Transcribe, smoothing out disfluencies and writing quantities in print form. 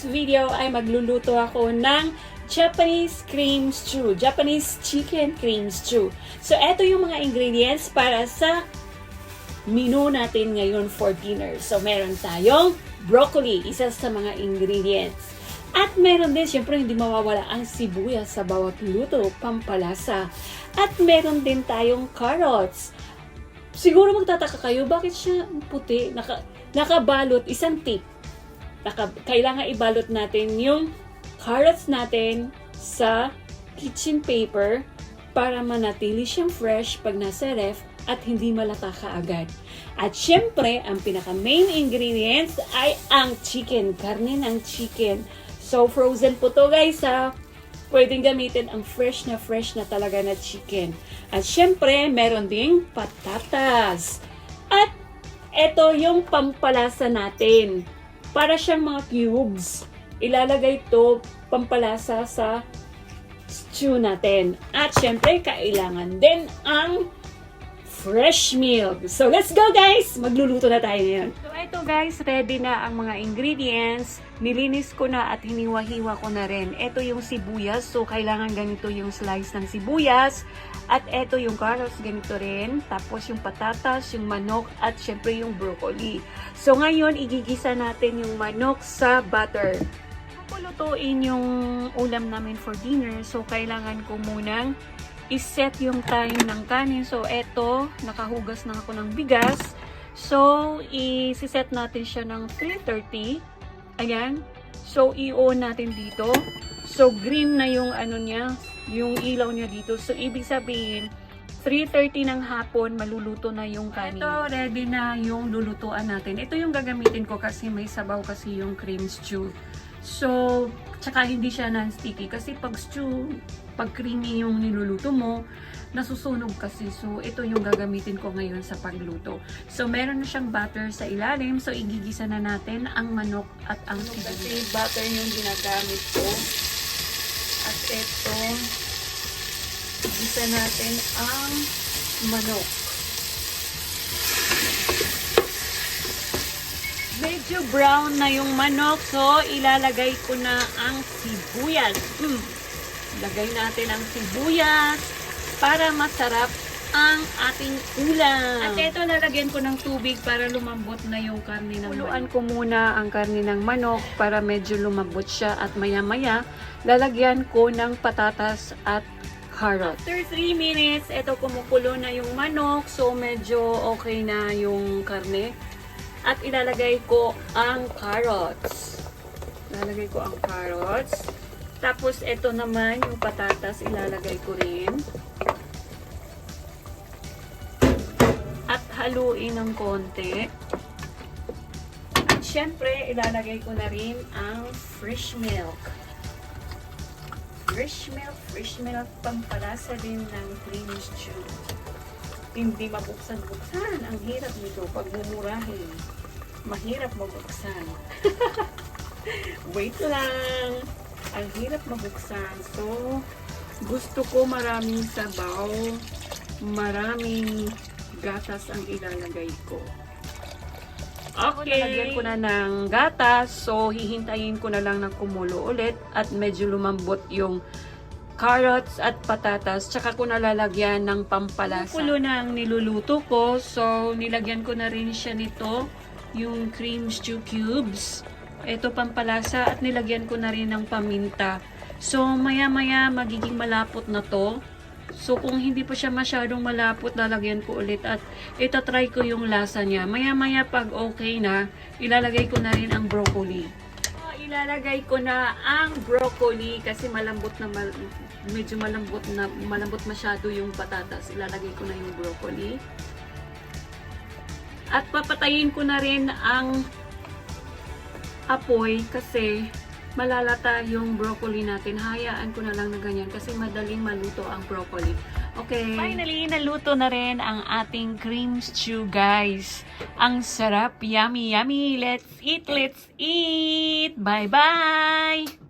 video ay magluluto ako ng Japanese cream stew, Japanese chicken cream stew. So, eto yung mga ingredients para sa menu natin ngayon for dinner. So, meron tayong broccoli, isa sa mga ingredients. At meron din, syempre, hindi mawawala ang sibuyas sa bawat luto, pampalasa. At meron din tayong carrots. Siguro magtataka kayo, bakit siya puti? Nakabalot, isang tip. Kailangan ibalot natin yung carrots natin sa kitchen paper para manatili siyang fresh pag nasa ref at hindi malata kaagad. At syempre, ang pinaka-main ingredients ay ang chicken, karne ng chicken. So, frozen po to guys ha. Pwedeng gamitin ang fresh na talaga na chicken. At syempre, meron ding patatas. At ito yung pampalasa natin. Para siyang mga cubes. Ilalagay to pampalasa sa stew natin. At syempre, kailangan din ang fresh milk. So, let's go guys! Magluluto na tayo ngayon. So, ito guys, ready na ang mga ingredients. Nilinis ko na at hiniwa-hiwa ko na rin. Ito yung sibuyas. So, kailangan ganito yung slice ng sibuyas. At ito yung carrots, ganito rin. Tapos yung patatas, yung manok, at syempre yung broccoli. So, ngayon, igigisa natin yung manok sa butter. Pulutuin yung ulam namin for dinner. So, kailangan ko munang iset yung time ng kanin. So, eto, nakahugas na ako ng bigas. So, i-set natin siya ng 3:30. Ayan. So, i-on natin dito. So, green na yung ano niya, yung ilaw niya dito. So, ibig sabihin, 3:30 ng hapon, maluluto na yung kanin. Ito, ready na yung lulutuan natin. Ito yung gagamitin ko kasi may sabaw kasi yung cream stew. So, tsaka hindi siya non-sticky. Kasi pag stew, pag creamy yung niluluto mo, nasusunog kasi. So, ito yung gagamitin ko ngayon sa pagluto. So, meron na siyang butter sa ilalim. So, igigisa na natin ang manok at ang sibuyas. Kasi butter yung ginagamit ko. At ito, igisa natin ang manok. Medyo brown na yung manok. So, ilalagay ko na ang sibuyas. Lagay natin ang sibuyas para masarap ang ating ulam. At ito, lalagyan ko ng tubig para lumambot na yung karne ng manok. Kuluan ko muna ang karne ng manok para medyo lumambot siya at maya-maya, lalagyan ko ng patatas at carrot. After 3 minutes, ito kumukulo na yung manok. So, medyo okay na yung karne. At ilalagay ko ang carrots. Ilalagay ko ang carrots. Tapos, ito naman, yung patatas, ilalagay ko rin. At haluin ng konti. At syempre, ilalagay ko na rin ang fresh milk. Fresh milk, pampalasa din ng cream stew. Hindi mabuksan-buksan. Ang hirap nito pag mumurahin. Mahirap mabuksan. Wait lang. Ang hirap mabuksan. So, gusto ko maraming sabaw, maraming gatas ang ilalagay ko. Okay. Nalagyan ko na ng gatas. So, hihintayin ko na lang na kumulo ulit at medyo lumambot yung carrots at patatas. Tsaka ko nalalagyan ng pampalasa. Kulo na ang niluluto ko. So, nilagyan ko na rin siya nito, yung cream stew cubes. Ito pampalasa at nilagyan ko na rin ng paminta. So, maya-maya magiging malapot na to. So, kung hindi pa siya masyadong malapot, lalagyan ko ulit at itatry ko yung lasa niya. Maya-maya pag okay na, ilalagay ko na rin ang broccoli. So, ilalagay ko na ang broccoli kasi malambot na medyo malambot masyado yung patatas. Ilalagay ko na yung broccoli. At papatayin ko na rin ang apoy kasi malalata yung broccoli natin. Hayaan ko na lang na ganyan kasi madaling maluto ang broccoli. Okay. Finally, naluto na rin ang ating cream stew, guys. Ang sarap. Yummy, yummy. Let's eat, let's eat. Bye-bye!